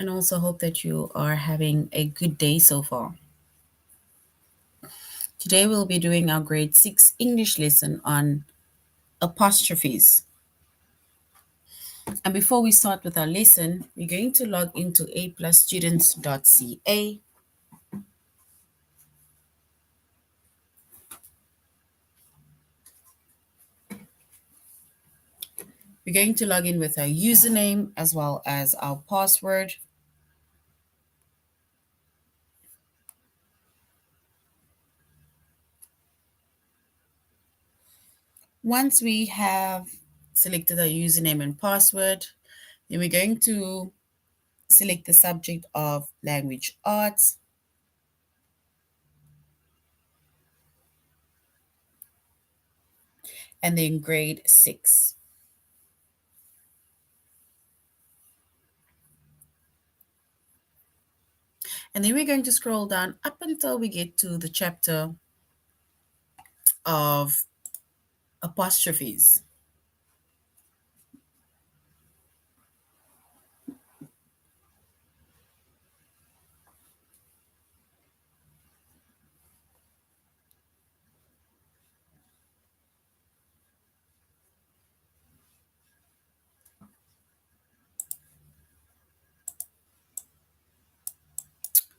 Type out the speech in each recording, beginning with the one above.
and also hope that you are having a good day so far. Today we'll be doing our grade 6 English lesson on apostrophes. And before we start with our lesson, we're going to log into aplusstudents.ca. We're going to log in with our username as well as our password. Once we have selected our username and password, then we're going to select the subject of language arts. And then grade 6. And then we're going to scroll down up until we get to the chapter of apostrophes.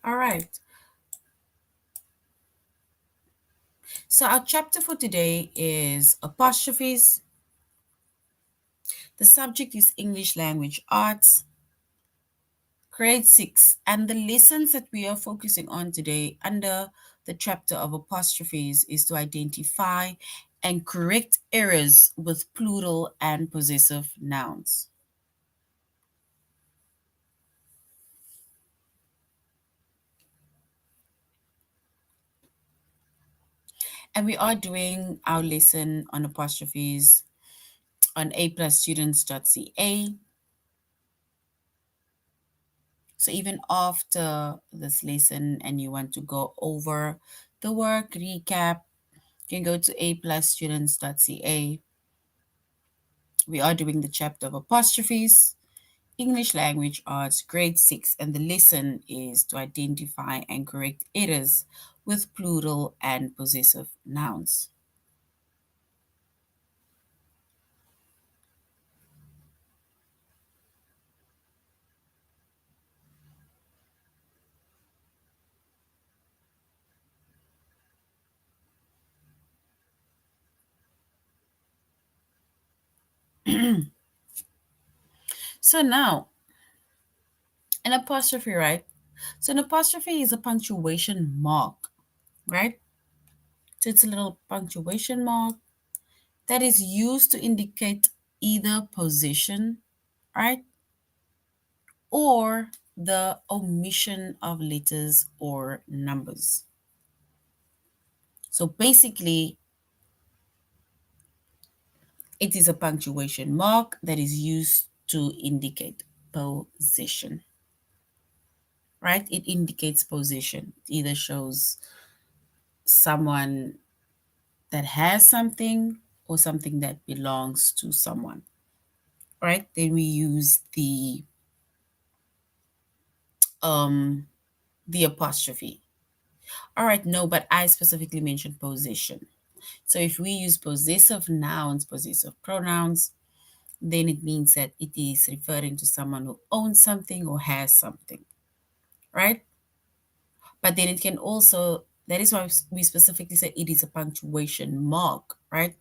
All right. So our chapter for today is apostrophes. The subject is English language arts, grade 6. And the lessons that we are focusing on today under the chapter of apostrophes is to identify and correct errors with plural and possessive nouns. And we are doing our lesson on apostrophes on aplusstudents.ca. So even after this lesson and you want to go over the work, recap, you can go to aplusstudents.ca. We are doing the chapter of apostrophes, English language arts, grade 6, and the lesson is to identify and correct errors with plural and possessive nouns. So now, an apostrophe, right? So an apostrophe is a punctuation mark, right? So it's a little punctuation mark that is used to indicate either position, right? Or the omission of letters or numbers. So basically, it is a punctuation mark that is used to indicate position, right? It indicates position. It either shows someone that has something or something that belongs to someone, right? Then we use um the apostrophe. All right, no, but I specifically mentioned position. So if we use possessive nouns, possessive pronouns, then it means that it is referring to someone who owns something or has something, right? But then it can also, that is why we specifically say it is a punctuation mark, right?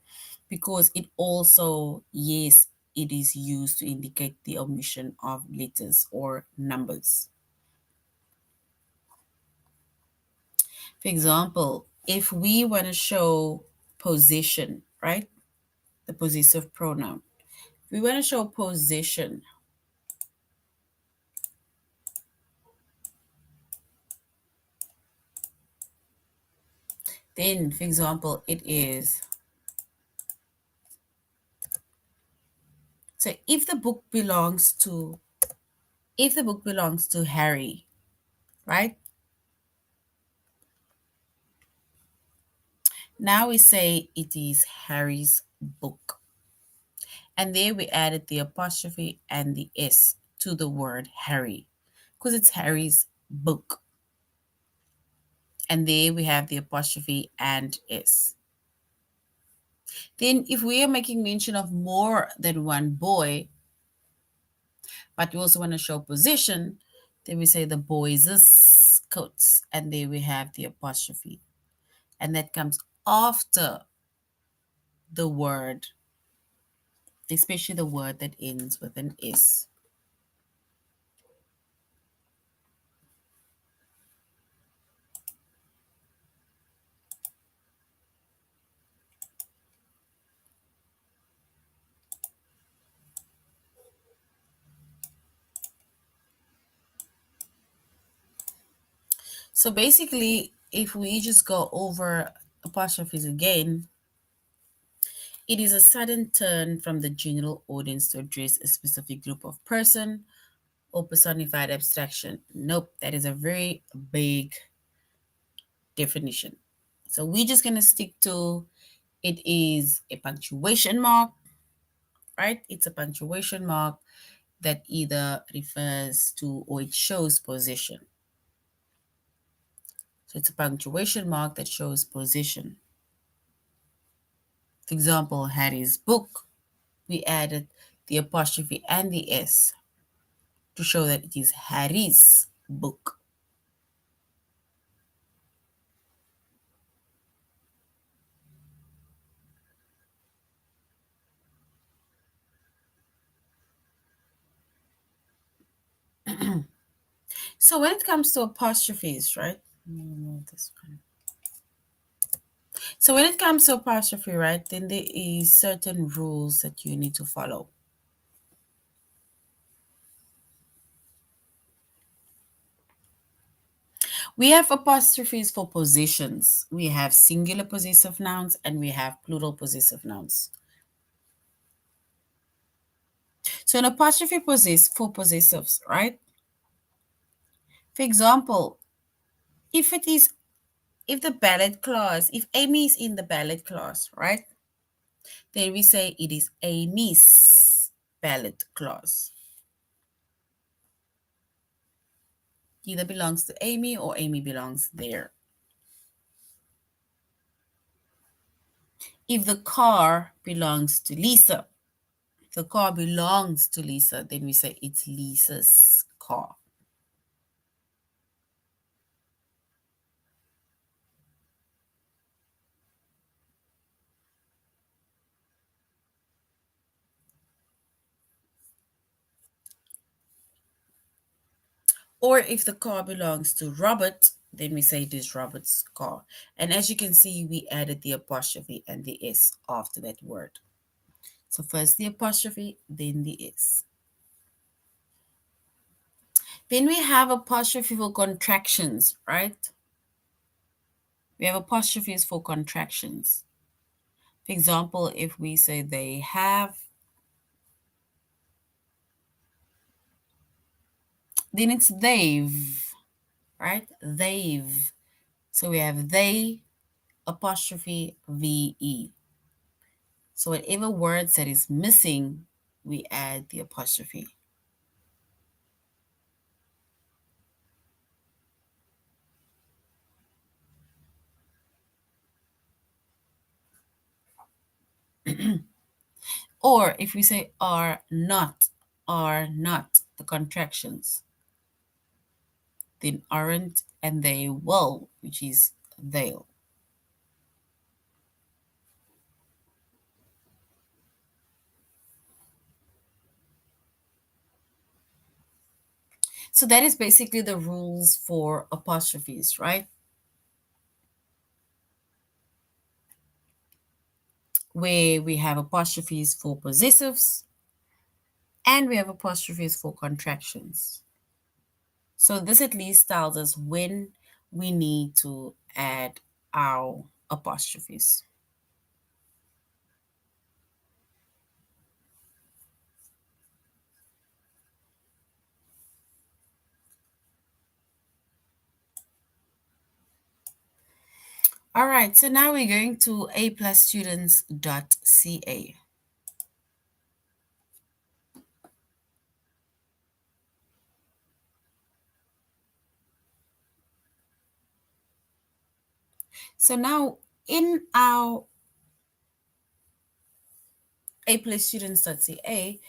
Because it also, yes, it is used to indicate the omission of letters or numbers. For example, if we want to show possession, right? The possessive pronoun. If we want to show possession, then, for example, it is, so if the book belongs to Harry, right? Now we say it is Harry's book. And there we added the apostrophe and the S to the word Harry. because it's Harry's book. And there we have the apostrophe and S. Then if we are making mention of more than one boy, but we also want to show position, then we say the boys' coats. And there we have the apostrophe. And that comes after the word, especially the word that ends with an S. So basically, if we just go over apostrophes again, it is a sudden turn from the general audience to address a specific group of person or personified abstraction. Nope, that is a very big definition. So we're just going to stick to it is a punctuation mark, right? It's a punctuation mark that either refers to or it shows position. So it's a punctuation mark that shows position. For example, Harry's book, we added the apostrophe and the S to show that it is Harry's book. So when it comes to apostrophes, right? Let me remove this one. So when it comes to apostrophe, right, then there is certain rules that you need to follow. We have apostrophes for positions. We have singular possessive nouns and we have plural possessive nouns. So an apostrophe possess for possessives, right? For example, if it is if the ballot clause, if Amy is in the ballot clause, right? Then we say it is Amy's ballot clause. Either belongs to Amy or Amy belongs there. If the car belongs to Lisa, if the car belongs to Lisa, then we say it's Lisa's car. Or if the car belongs to Robert, then we say it is Robert's car. And as you can see, we added the apostrophe and the S after that word. So first the apostrophe, then the S. Then we have apostrophe for contractions, right? We have apostrophes for contractions. For example, if we say they have, then it's they've, right? They've. So we have they apostrophe VE. So whatever words that is missing, we add the apostrophe. Or if we say are not the contractions, then aren't and they will, which is they'll. So that is basically the rules for apostrophes, right? Where we have apostrophes for possessives and we have apostrophes for contractions. So this at least tells us when we need to add our apostrophes. All right, so now we're going to aplusstudents.ca. So now in our A,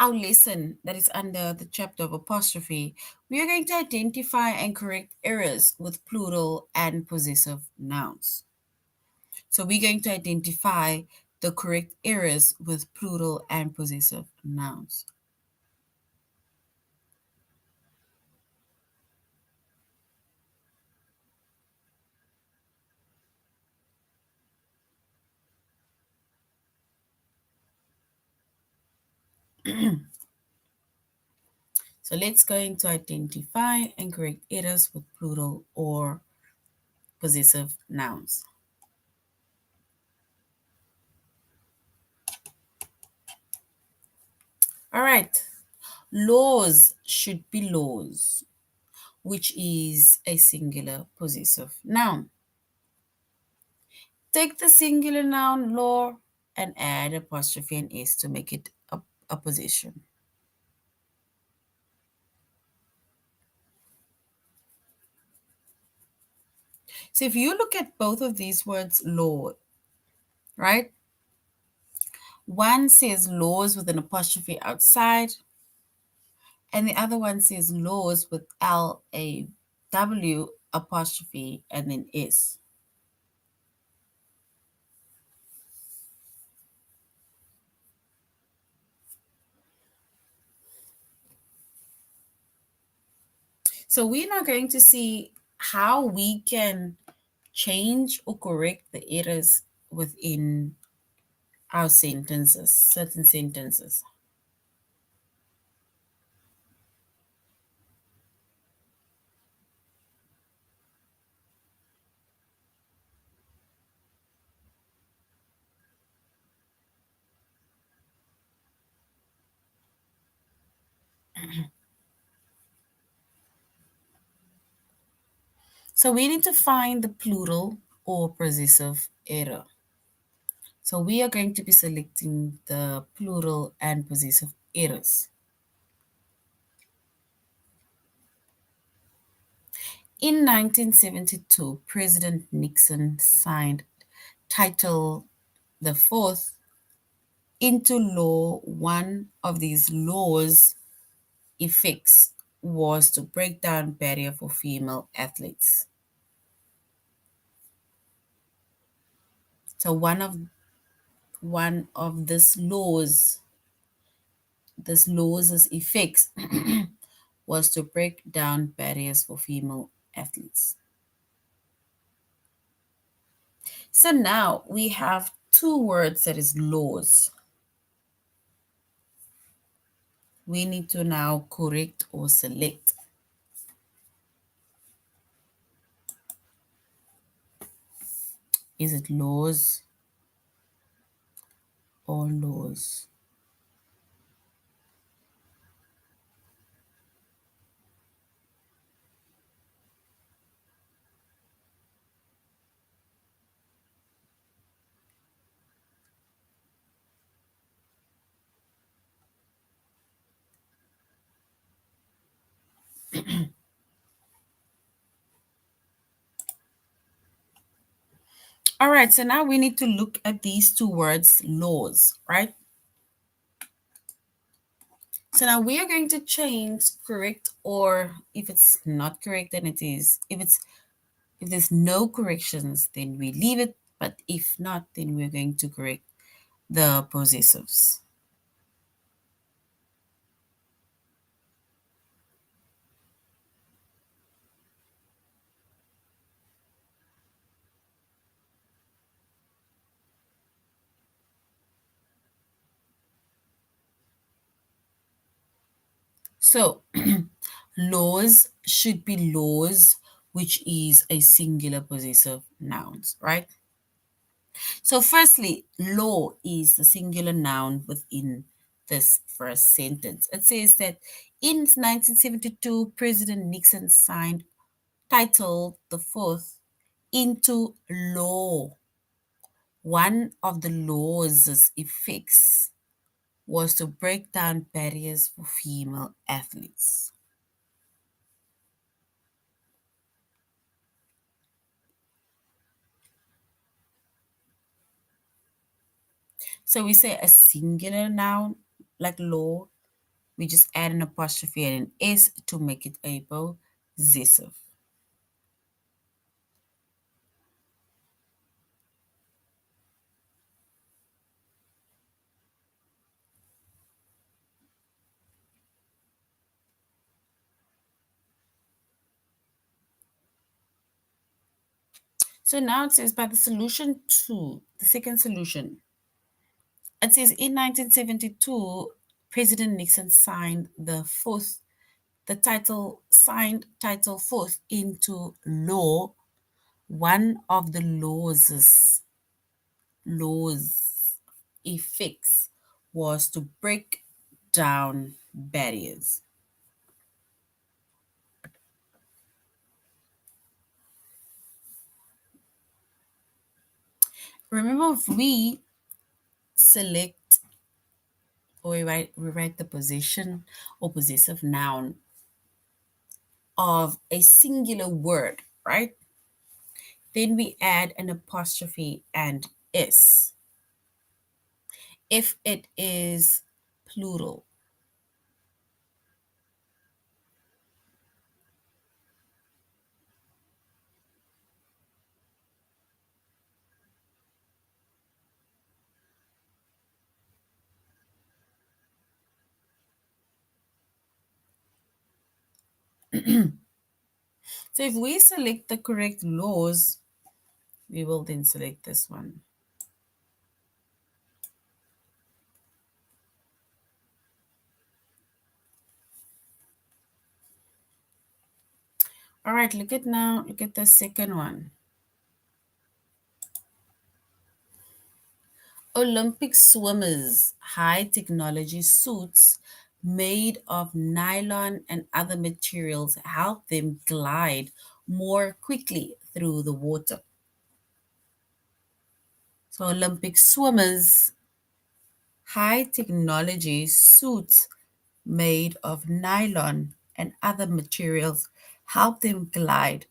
our lesson that is under the chapter of apostrophe, we are going to identify and correct errors with plural and possessive nouns. So we're going to identify the correct errors with plural and possessive nouns. So let's go into identify and correct errors with plural or possessive nouns. All right. Laws should be laws, which is a singular possessive noun. Take the singular noun law and add apostrophe and s to make it a possession. So if you look at both of these words, law, right? One says laws with an apostrophe outside, and the other one says laws with LAW apostrophe and then S. So we're now going to see how we can change or correct the errors within our sentences, certain sentences. So we need to find the plural or possessive error. So we are going to be selecting the plural and possessive errors. In 1972, President Nixon signed Title the Fourth into law. One of these laws' effects was to break down barrier for female athletes. So one of this law's effects was to break down barriers for female athletes. So now we have two words that is laws. We need to now correct or select. Is it laws or laws? All right, so now we need to look at these two words, laws, right? So now we are going to change correct, or if it's not correct, then it is. If there's no corrections, then we leave it. But if not, then we're going to correct the possessives. So laws should be laws, which is a singular possessive nouns, right? So firstly, law is the singular noun within this first sentence. It says that in 1972, President Nixon signed Title the Fourth into law. One of the law's effects was to break down barriers for female athletes. So we say a singular noun like law, we just add an apostrophe and an S to make it a possessive. So now it says by the solution to the second solution. It says in 1972, President Nixon signed the title signed Title Fourth into law. One of the laws effects was to break down barriers. Remember, if we select or we write the position or possessive noun of a singular word, right? Then we add an apostrophe and s. If it is plural, so if we select the correct laws, we will then select this one. All right, look at the second one. Olympic swimmers' high technology suits made of nylon and other materials help them glide more quickly through the water. So, Olympic swimmers' high technology suits made of nylon and other materials help them glide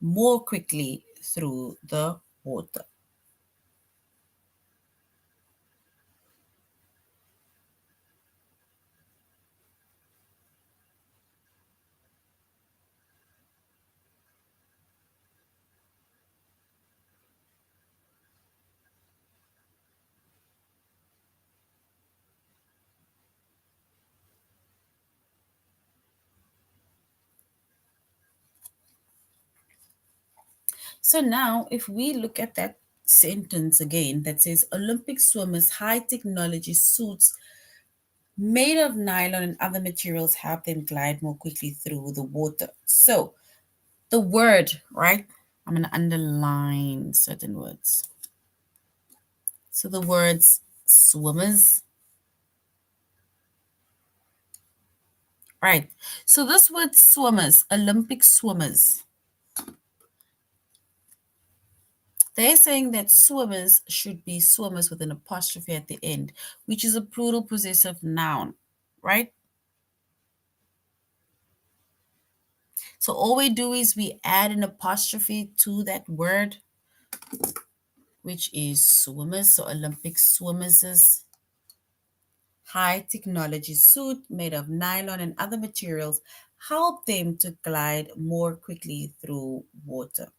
more quickly through the water. So now, if we look at that sentence again that says Olympic swimmers' high technology suits made of nylon and other materials help them glide more quickly through the water. So the word, right? I'm going to underline certain words. So the words swimmers, right? So this word swimmers, Olympic swimmers, they're saying that swimmers should be swimmers with an apostrophe at the end, which is a plural possessive noun, right? So all we do is we add an apostrophe to that word, which is swimmers. So Olympic swimmers' high technology suit made of nylon and other materials help them to glide more quickly through water.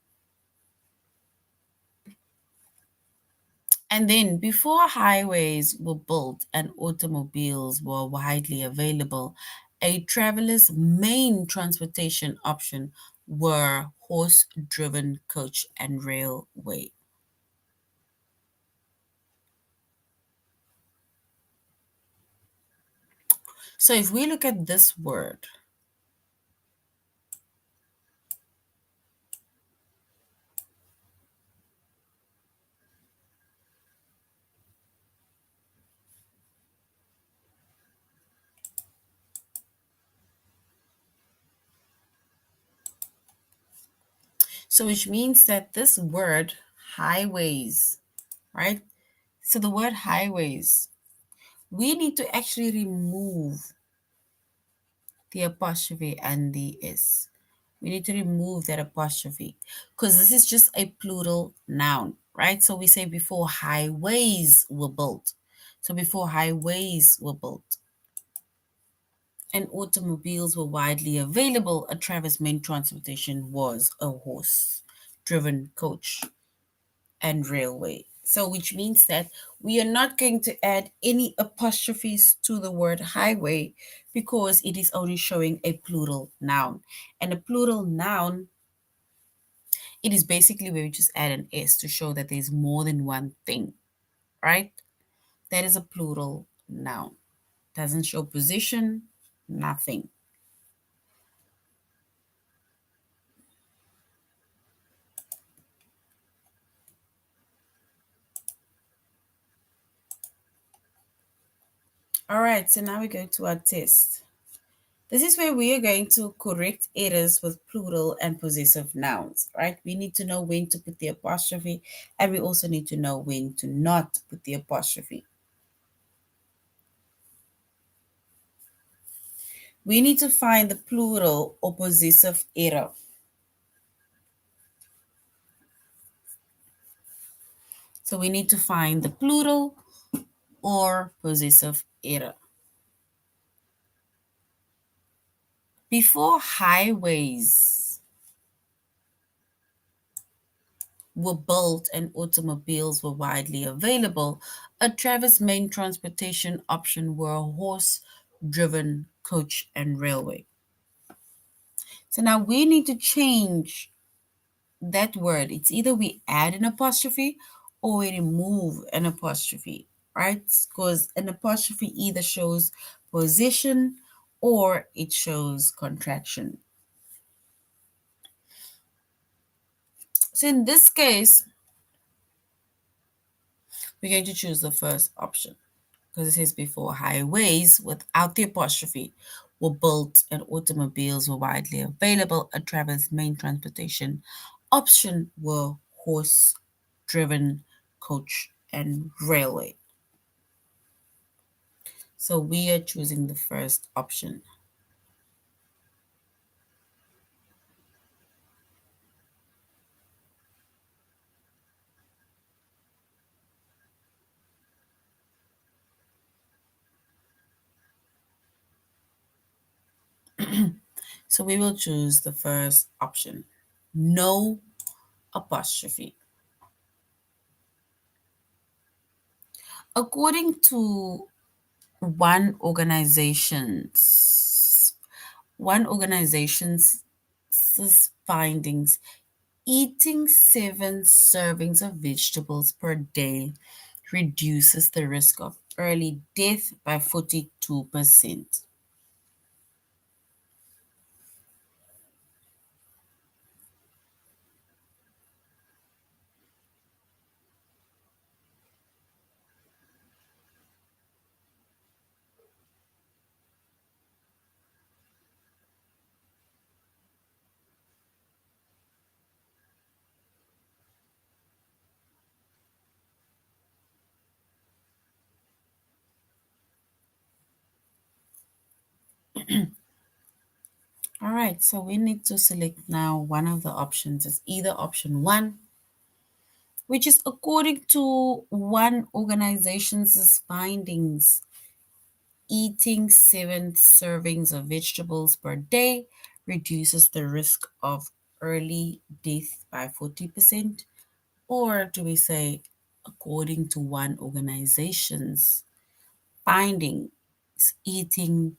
And then, before highways were built and automobiles were widely available, a traveler's main transportation option were horse driven coach and railway. So, if we look at this word, so which means that this word, highways, right? So, the word highways, we need to actually remove the apostrophe and the s. We need to remove that apostrophe because this is just a plural noun. right? So we say before highways were built. So before highways were built and automobiles were widely available, a Travis main transportation was a horse driven coach and railway. So, which means that we are not going to add any apostrophes to the word highway because it is only showing a plural noun. And a plural noun, it is basically where we just add an S to show that there's more than one thing, right? That is a plural noun. Doesn't show position, nothing. All right, so now we go to our test. This is where we are going to correct errors with plural and possessive nouns, right? We need to know when to put the apostrophe, and we also need to know when to not put the apostrophe. We need to find the plural or possessive error. So we need to find the plural or possessive error. Before highways were built and automobiles were widely available, a Travis main transportation option were a horse driven coach and railway. So now we need to change that word. It's either we add an apostrophe or we remove an apostrophe, right? Because an apostrophe either shows position or it shows contraction. So in this case, we're going to choose the first option because it says before highways without the apostrophe were built and automobiles were widely available. A travel's main transportation option were horse driven coach and railway. So we are choosing the first option. So we will choose the first option. No apostrophe. According to one organization's one organization's findings, eating 7 servings of vegetables per day reduces the risk of early death by 42%. All right, so we need to select now one of the options. It's either option one, which is according to one organization's findings, eating 7 servings of vegetables per day reduces the risk of early death by 40%. Or do we say, according to one organization's findings, eating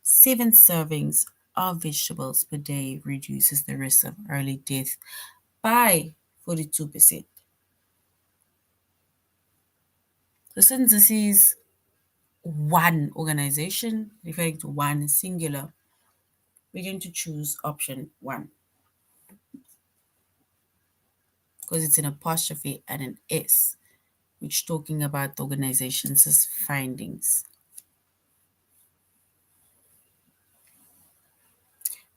7 servings of vegetables per day reduces the risk of early death by 42%. So since this is one organization, referring to one singular, we're going to choose option one because it's an apostrophe and an S, which talking about the organization's findings.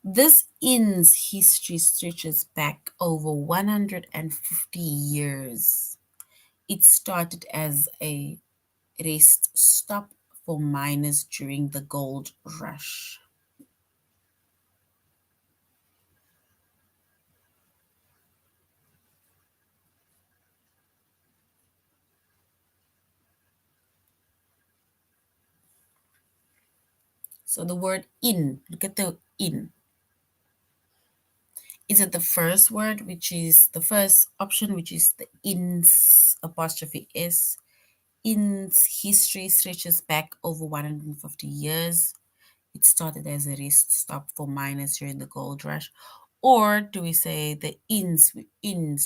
This inn's history stretches back over 150 years. It started as a rest stop for miners during the gold rush. So the word in, look at the in. Is it the first word, which is the first option, which is the ins apostrophe s? Ins history stretches back over 150 years. It started as a rest stop for miners during the gold rush. Or do we say the ins,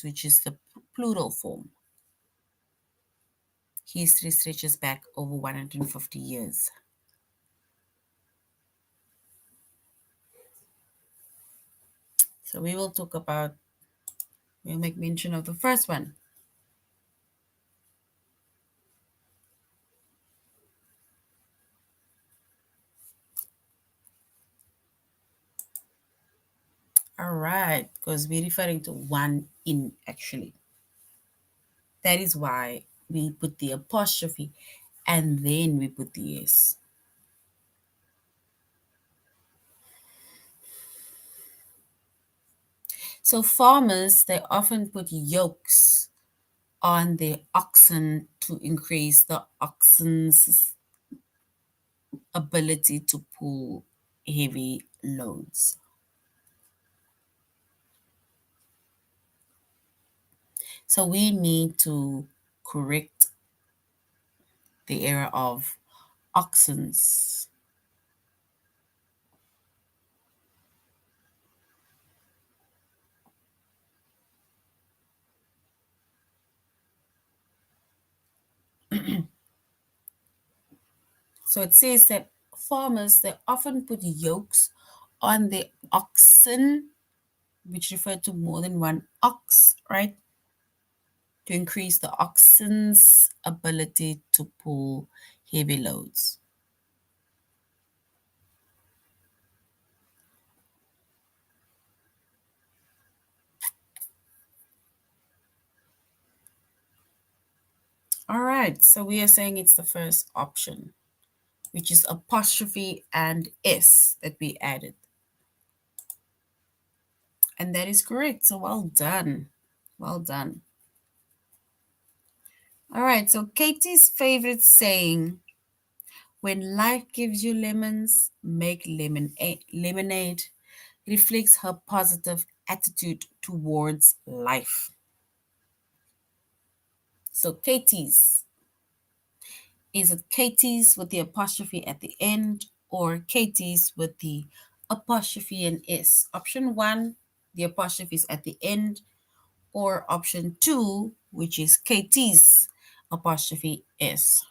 which is the plural form? History stretches back over 150 years. So we will talk about, we'll make mention of the first one. All right, because we're referring to one in actually. That is why we put the apostrophe and then we put the S. So farmers, they often put yokes on their oxen to increase the oxen's ability to pull heavy loads. So we need to correct the error of oxens. So it says that farmers, they often put yokes on the oxen, which refer to more than one ox, right? To increase the oxen's ability to pull heavy loads. All right, so we are saying it's the first option, which is apostrophe and S that we added. And that is correct. So well done. Well done. All right, so Katie's favorite saying, when life gives you lemons, make lemonade, reflects her positive attitude towards life. So Katie's, is it Katie's with the apostrophe at the end or Katie's with the apostrophe and S? Option one, the apostrophe is at the end, or option two, which is Katie's apostrophe S.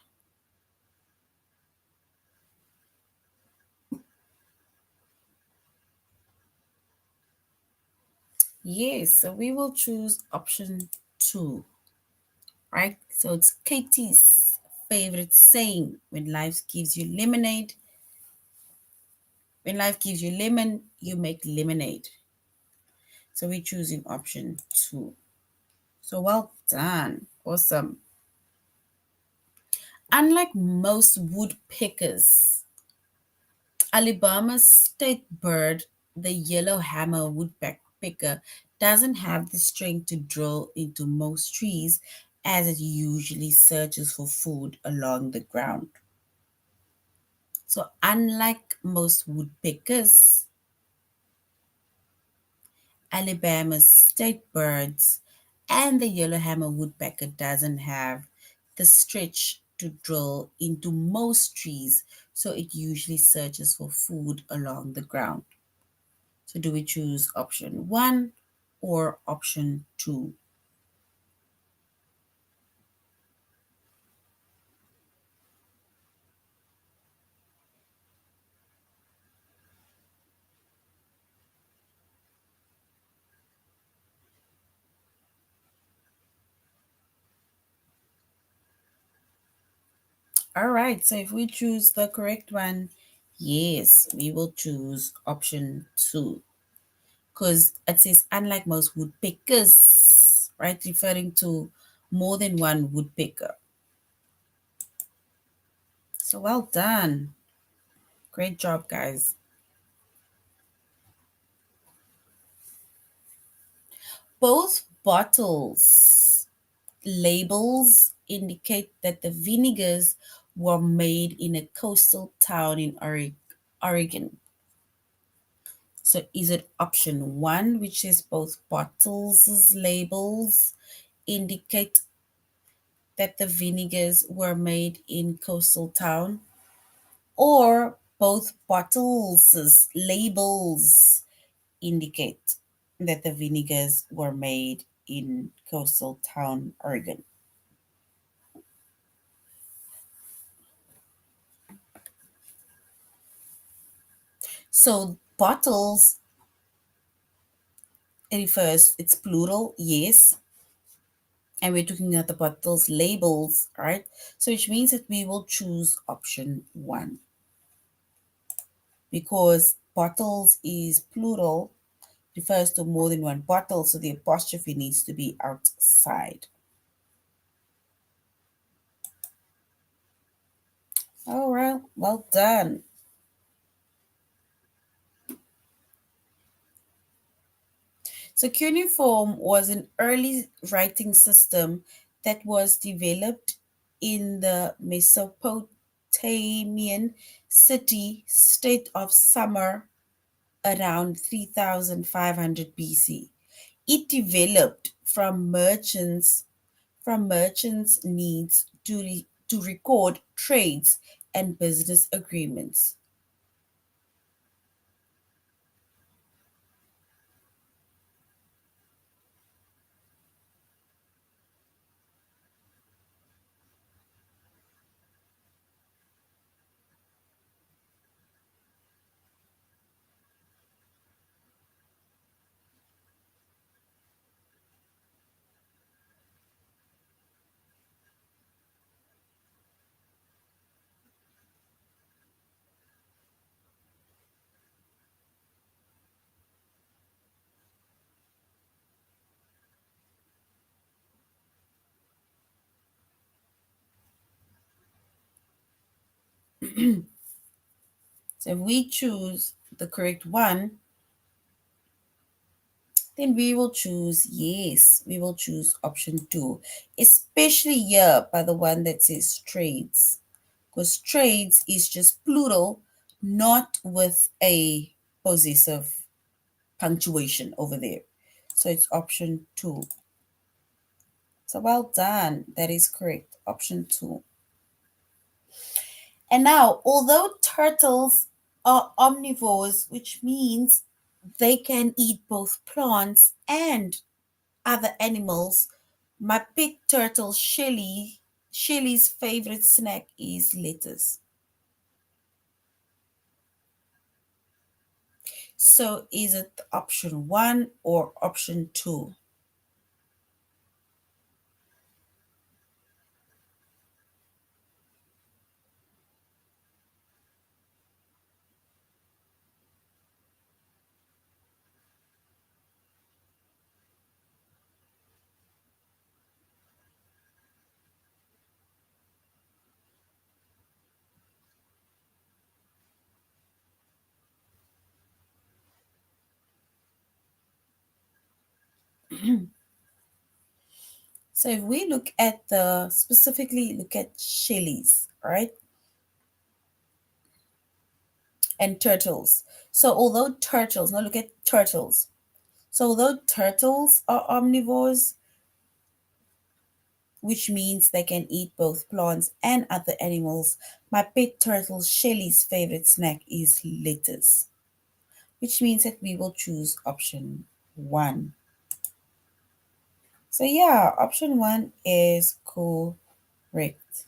Yes, so we will choose option two, right? So it's Katie's favorite saying, when life gives you lemon, you make lemonade. So we're choosing option two. So well done. Awesome. Unlike most woodpeckers, Alabama's state bird, the yellow hammer woodpecker, doesn't have the strength to drill into most trees as it usually searches for food along the ground. So, unlike most woodpeckers, Alabama's state birds and the yellowhammer woodpecker doesn't have the stretch to drill into most trees, so it usually searches for food along the ground. So do we choose option one or option two? All right, so if we choose the correct one, yes, we will choose option two because it says unlike most woodpeckers, right? Referring to more than one woodpecker. So well done. Great job, guys. Both bottles labels indicate that the vinegars were made in a coastal town in Oregon. So is it option one, which is both bottles' labels indicate that the vinegars were made in coastal town, or both bottles' labels indicate that the vinegars were made in coastal town, Oregon? So bottles, it refers, it's plural, yes, and we're talking about the bottles labels, right? So which means that we will choose option one, because bottles is plural, refers to more than one bottle, so the apostrophe needs to be outside. All right, well done. So cuneiform was an early writing system that was developed in the Mesopotamian city state of Sumer around 3500 BC. It developed from merchants' needs to record trades and business agreements. So if we choose the correct one, then we will choose option two, especially here by the one that says trades, because trades is just plural, not with a possessive punctuation over there. So it's option two. So well done. That is correct. Option two. And now, although turtles are omnivores, which means they can eat both plants and other animals, my pig turtle Shelly's favorite snack is lettuce. So is it option one or option two? So if we look at the specifically look at Shelly's, right? And turtles. So although turtles, now look at turtles. So although turtles are omnivores, which means they can eat both plants and other animals, my pet turtle Shelly's favorite snack is lettuce, which means that we will choose option one. So yeah, option one is correct.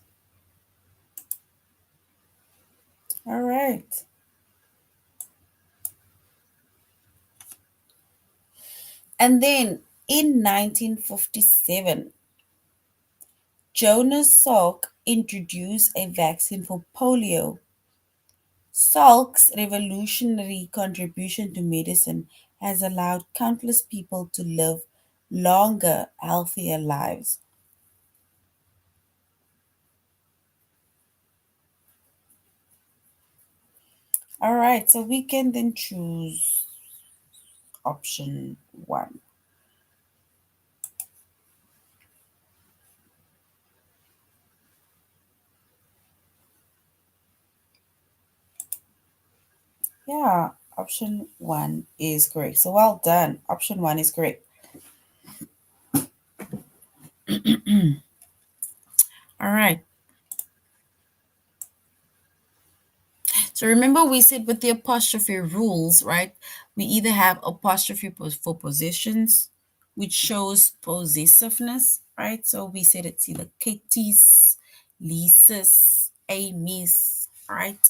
All right. And then in 1957, Jonas Salk introduced a vaccine for polio. Salk's revolutionary contribution to medicine has allowed countless people to live longer, healthier lives. All right, so we can then choose option one. Yeah, option one is correct. So well done. Option one is correct. All right. So remember we said with the apostrophe rules, right? We either have apostrophe for positions, which shows possessiveness, right? So we said it's either Katie's, Lisa's, Amy's, right?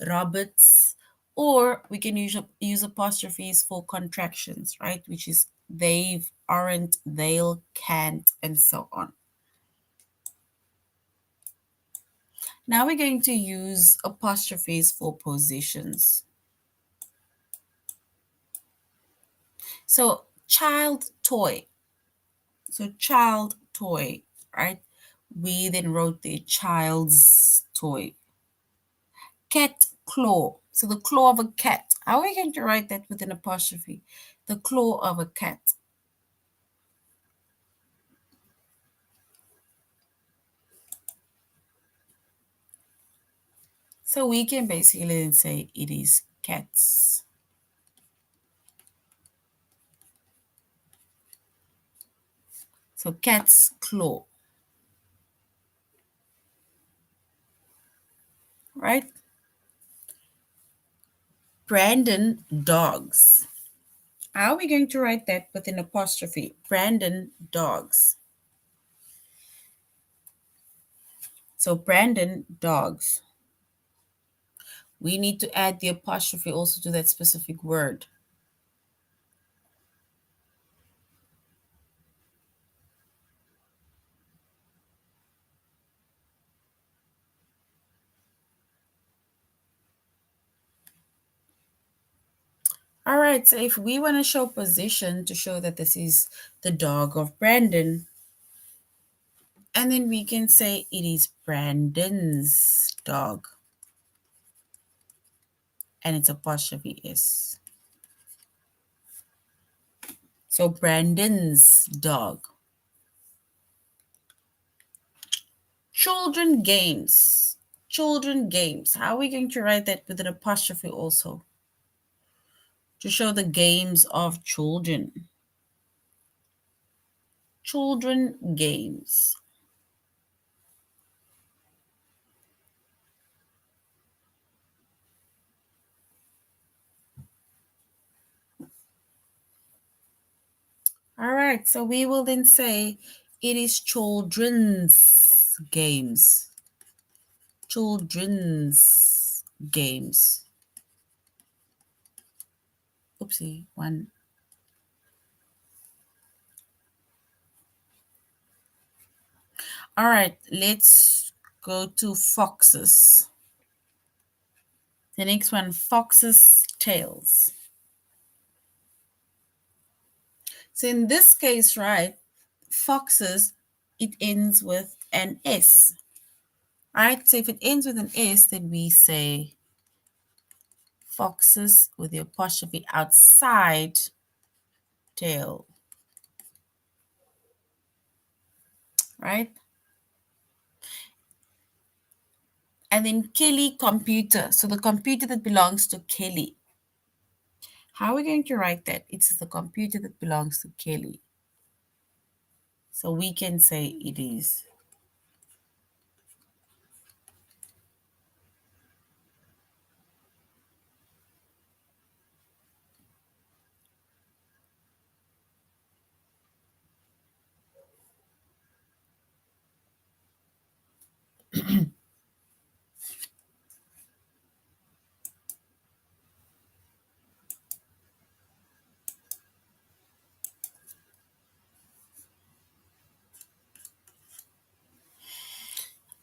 Robert's, or we can use apostrophes for contractions, right? Which is they've, aren't, they'll, can't, and so on. Now we're going to use apostrophes for positions. So child toy. So child toy, right? We then wrote the child's toy. Cat claw. So the claw of a cat. How are we going to write that with an apostrophe? The claw of a cat. So we can basically then say it is cats. So cat's claw, right? Brandon dogs. How are we going to write that with an apostrophe? Brandon dogs. So Brandon dogs. We need to add the apostrophe also to that specific word. All right, so if we want to show position to show that this is the dog of Brandon, and then we can say it is Brandon's dog, and it's apostrophe S. So Brandon's dog. Children games. Children games. How are we going to write that with an apostrophe also? To show the games of children. Children games. All right, so we will then say it is children's games. Children's games. Oopsie, one. All right, let's go to foxes. The next one, foxes' tails. So in this case, right, foxes, it ends with an S. Right? So if it ends with an S, then we say foxes with the apostrophe outside tail. Right? And then Kelly computer. So the computer that belongs to Kelly. How are we going to write that? It's the computer that belongs to Kelly. So we can say it is.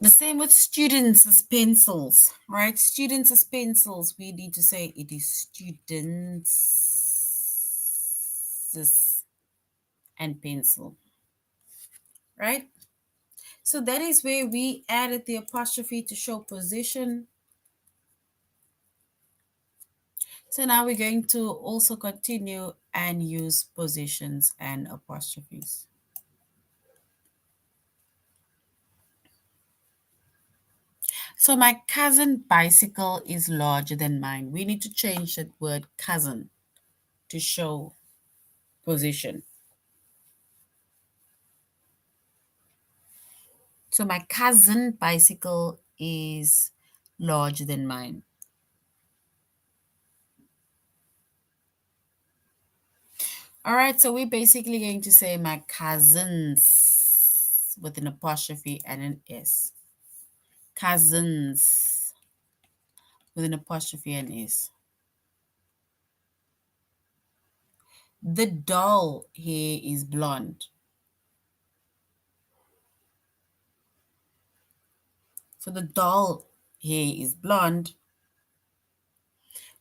The same with students as pencils, right? Students as pencils, we need to say it is students and pencil, right? So that is where we added the apostrophe to show position. So now we're going to also continue and use positions and apostrophes. So my cousin bicycle is larger than mine. We need to change that word cousin to show position. So my cousin bicycle is larger than mine. All right, so we're basically going to say my cousins with an apostrophe and an S. Cousins with an apostrophe and S. The doll hair is blonde. So the doll hair is blonde,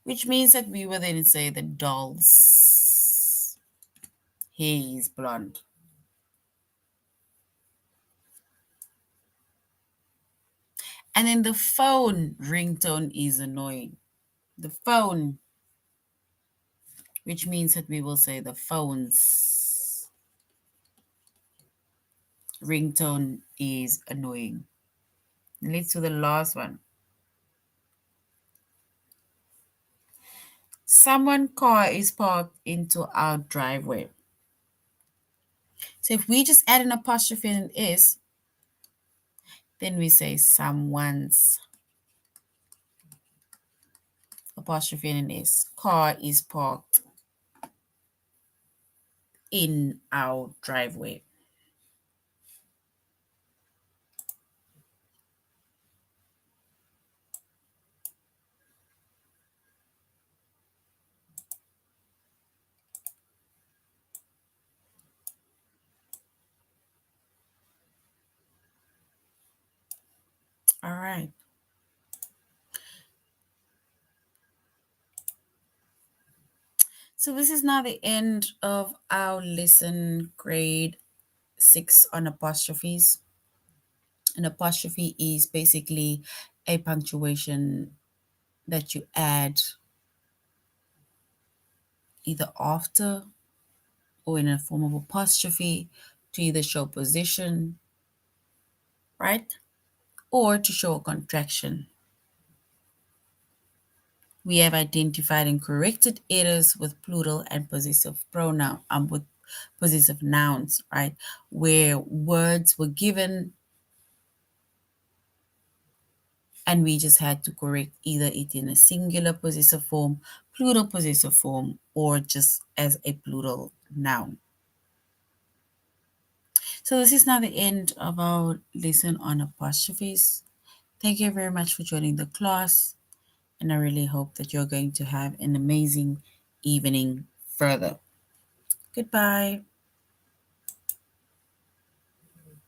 which means that we will then say the doll's hair is blonde. And then the phone ringtone is annoying. The phone, which means that we will say the phone's ringtone is annoying. Let's do the last one. Someone's car is parked into our driveway. So if we just add an apostrophe and an is, then we say someone's apostrophe and an is. Car is parked in our driveway. All right. So this is now the end of our lesson grade 6 on apostrophes. An apostrophe is basically a punctuation that you add either after or in a form of apostrophe to either show position, right? Or to show a contraction. We have identified and corrected errors with plural and possessive pronoun, with possessive nouns, right? Where words were given and we just had to correct either it in a singular possessive form, plural possessive form, or just as a plural noun. So this is now the end of our lesson on apostrophes. Thank you very much for joining the class, and I really hope that you're going to have an amazing evening further. Goodbye.